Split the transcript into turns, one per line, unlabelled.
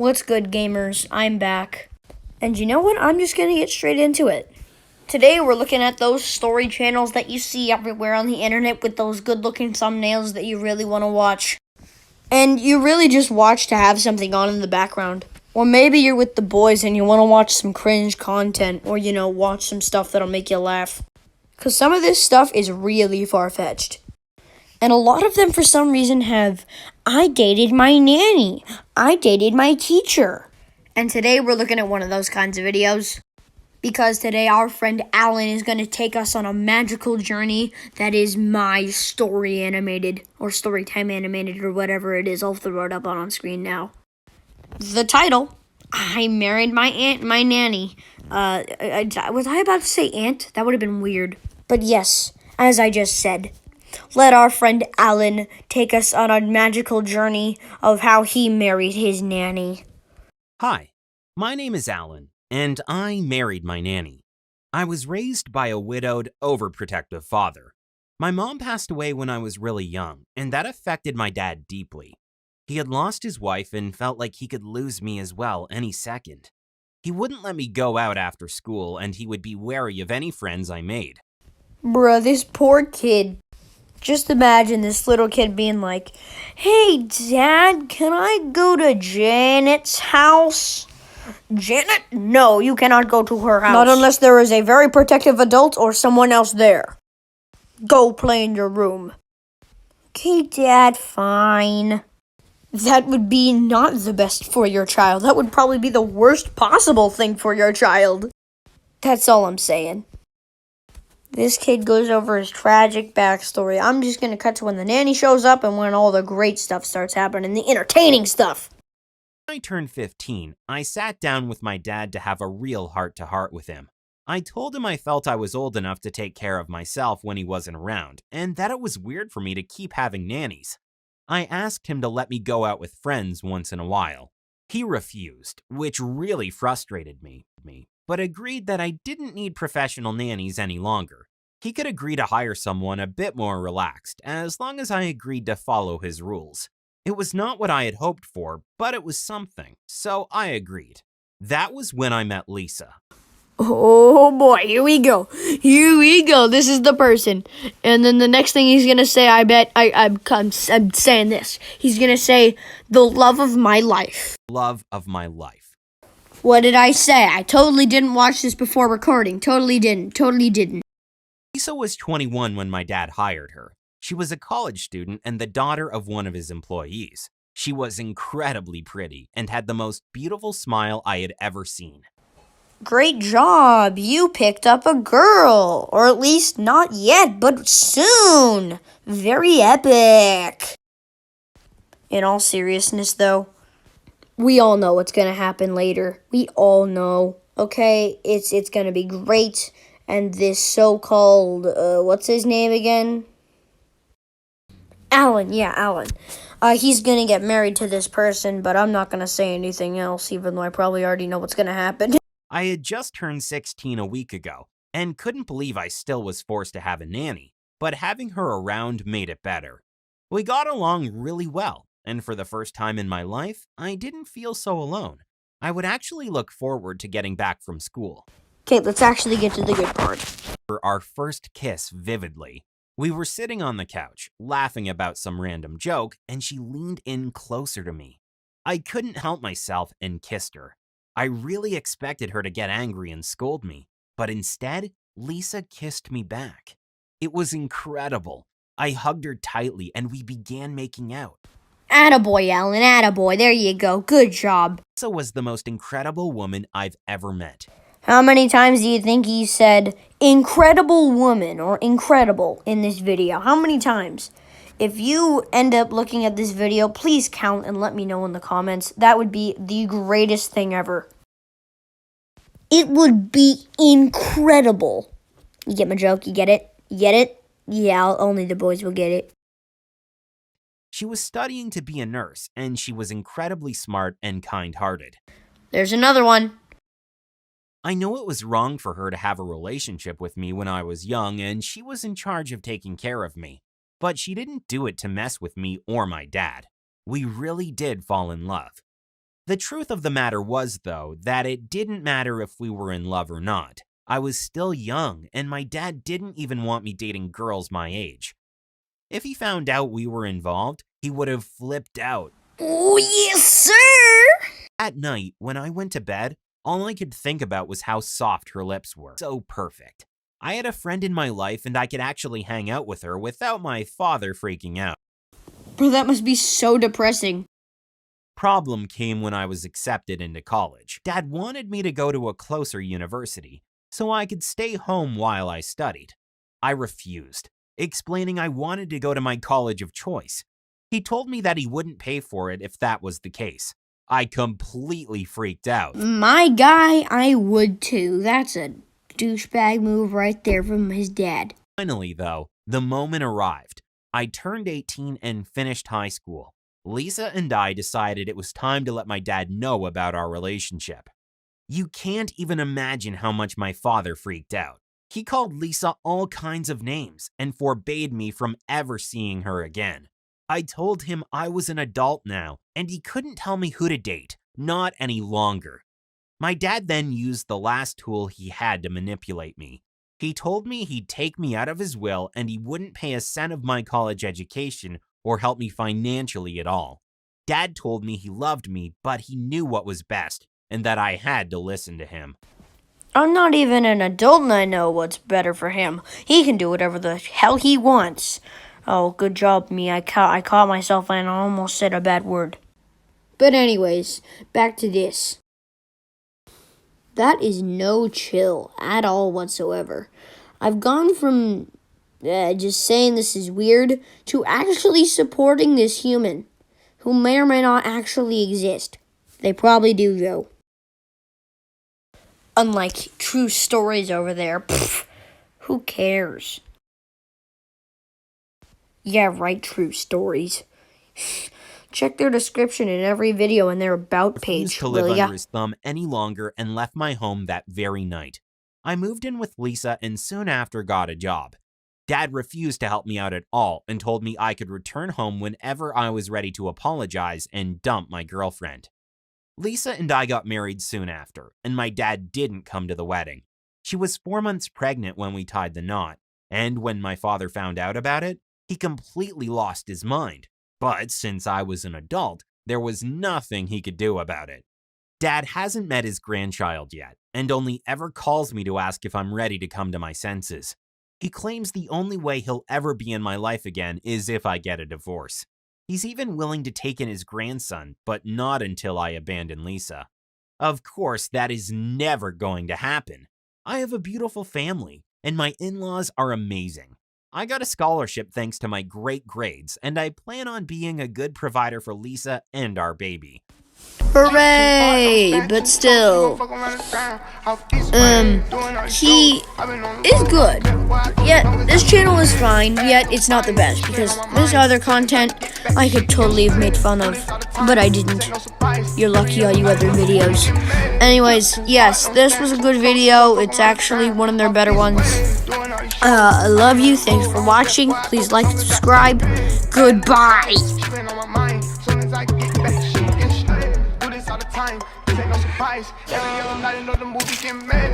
What's good, gamers? I'm back. And you know what? I'm just gonna get straight into it. Today we're looking at those story channels that you see everywhere on the internet with those good-looking thumbnails that you really want to watch. And you really just watch to have something on in the background. Or maybe you're with the boys and you want to watch some cringe content or, watch some stuff that'll make you laugh. Because some of this stuff is really far-fetched. And a lot of them, for some reason, have, I dated my nanny. I dated my teacher. And today we're looking at one of those kinds of videos. Because today our friend Alan is going to take us on a magical journey that is my story animated. Or Storytime animated, or whatever it is. I'll throw it up on screen now. The title, I Married My Nanny. Was I about to say aunt? That would have been weird. But yes, as I just said, let our friend Alan take us on a magical journey of how he married his nanny.
Hi, my name is Alan, and I married my nanny. I was raised by a widowed, overprotective father. My mom passed away when I was really young, and that affected my dad deeply. He had lost his wife and felt like he could lose me as well any second. He wouldn't let me go out after school, and he would be wary of any friends I made.
Bruh, this poor kid. Just imagine this little kid being like, "Hey, Dad, can I go to Janet's house?" Janet? No, you cannot go to her house. Not unless there is a very protective adult or someone else there. Go play in your room. Okay, Dad, fine. That would be not the best for your child. That would probably be the worst possible thing for your child. That's all I'm saying. This kid goes over his tragic backstory. I'm just going to cut to when the nanny shows up and when all the great stuff starts happening, the entertaining stuff.
When I turned 15, I sat down with my dad to have a real heart-to-heart with him. I told him I felt I was old enough to take care of myself when he wasn't around, and that it was weird for me to keep having nannies. I asked him to let me go out with friends once in a while. He refused, which really frustrated me, but agreed that I didn't need professional nannies any longer. He could agree to hire someone a bit more relaxed, as long as I agreed to follow his rules. It was not what I had hoped for, but it was something, so I agreed. That was when I met Lisa.
Oh boy, here we go. Here we go. This is the person. And then the next thing he's going to say, I'm saying this. He's going to say, the love of my life.
Love of my life.
What did I say? I totally didn't watch this before recording. Totally didn't.
Lisa was 21 when my dad hired her. She was a college student and the daughter of one of his employees. She was incredibly pretty and had the most beautiful smile I had ever seen.
Great job. You picked up a girl. Or at least not yet, but soon. Very epic. In all seriousness, though, we all know what's going to happen later. We all know. Okay? It's going to be great. And this so-called, what's his name again? Alan, yeah, Alan. He's going to get married to this person, but I'm not going to say anything else, even though I probably already know what's going to happen.
I had just turned 16 a week ago, and couldn't believe I still was forced to have a nanny, but having her around made it better. We got along really well, and for the first time in my life, I didn't feel so alone. I would actually look forward to getting back from school.
Okay, let's actually get to the good part.
For our first kiss vividly. We were sitting on the couch, laughing about some random joke, and she leaned in closer to me. I couldn't help myself and kissed her. I really expected her to get angry and scold me, but instead, Lisa kissed me back. It was incredible. I hugged her tightly and we began making out.
Attaboy, Alan, attaboy. There you go. Good job.
Lisa was the most incredible woman I've ever met.
How many times do you think he said incredible woman or incredible in this video? How many times? If you end up looking at this video, please count and let me know in the comments. That would be the greatest thing ever. It would be incredible. You get my joke? You get it? You get it? Yeah, only the boys will get it.
She was studying to be a nurse, and she was incredibly smart and kind-hearted.
There's another one.
I know it was wrong for her to have a relationship with me when I was young, and she was in charge of taking care of me. But she didn't do it to mess with me or my dad. We really did fall in love. The truth of the matter was, though, that it didn't matter if we were in love or not. I was still young, and my dad didn't even want me dating girls my age. If he found out we were involved, he would have flipped out.
Oh, yes, sir!
At night, when I went to bed, all I could think about was how soft her lips were. So perfect. I had a friend in my life, and I could actually hang out with her without my father freaking out.
Bro, that must be so depressing.
Problem came when I was accepted into college. Dad wanted me to go to a closer university, so I could stay home while I studied. I refused, explaining I wanted to go to my college of choice. He told me that he wouldn't pay for it if that was the case. I completely freaked out.
My guy, I would too. That's a douchebag move right there from his dad.
Finally, though, the moment arrived. I turned 18 and finished high school. Lisa and I decided it was time to let my dad know about our relationship. You can't even imagine how much my father freaked out. He called Lisa all kinds of names and forbade me from ever seeing her again. I told him I was an adult now, and he couldn't tell me who to date, not any longer. My dad then used the last tool he had to manipulate me. He told me he'd take me out of his will and he wouldn't pay a cent of my college education or help me financially at all. Dad told me he loved me, but he knew what was best and that I had to listen to him.
I'm not even an adult and I know what's better for him. He can do whatever the hell he wants. Oh, good job, me. I caught myself and I almost said a bad word. But anyways, back to this. That is no chill at all whatsoever. I've gone from just saying this is weird to actually supporting this human who may or may not actually exist. They probably do, though. Unlike true stories over there, pfft, who cares? Yeah, right, true stories. Check their description in every video in their about page,
To live under his thumb any longer and left my home that very night. I moved in with Lisa and soon after got a job. Dad refused to help me out at all and told me I could return home whenever I was ready to apologize and dump my girlfriend. Lisa and I got married soon after, and my dad didn't come to the wedding. She was 4 months pregnant when we tied the knot, and when my father found out about it, he completely lost his mind. But since I was an adult, there was nothing he could do about it. Dad hasn't met his grandchild yet, and only ever calls me to ask if I'm ready to come to my senses. He claims the only way he'll ever be in my life again is if I get a divorce. He's even willing to take in his grandson, but not until I abandon Lisa. Of course, that is never going to happen. I have a beautiful family, and my in-laws are amazing. I got a scholarship thanks to my great grades, and I plan on being a good provider for Lisa and our baby.
Hooray! But still, he is good. Yet, this channel is fine, yet it's not the best, because this other content I could totally have made fun of, but I didn't. You're lucky all you other videos. Anyways, yes, this was a good video. It's actually one of their better ones. I love you. Thanks for watching. Please like and subscribe. Goodbye. Every other night, the movie get mad.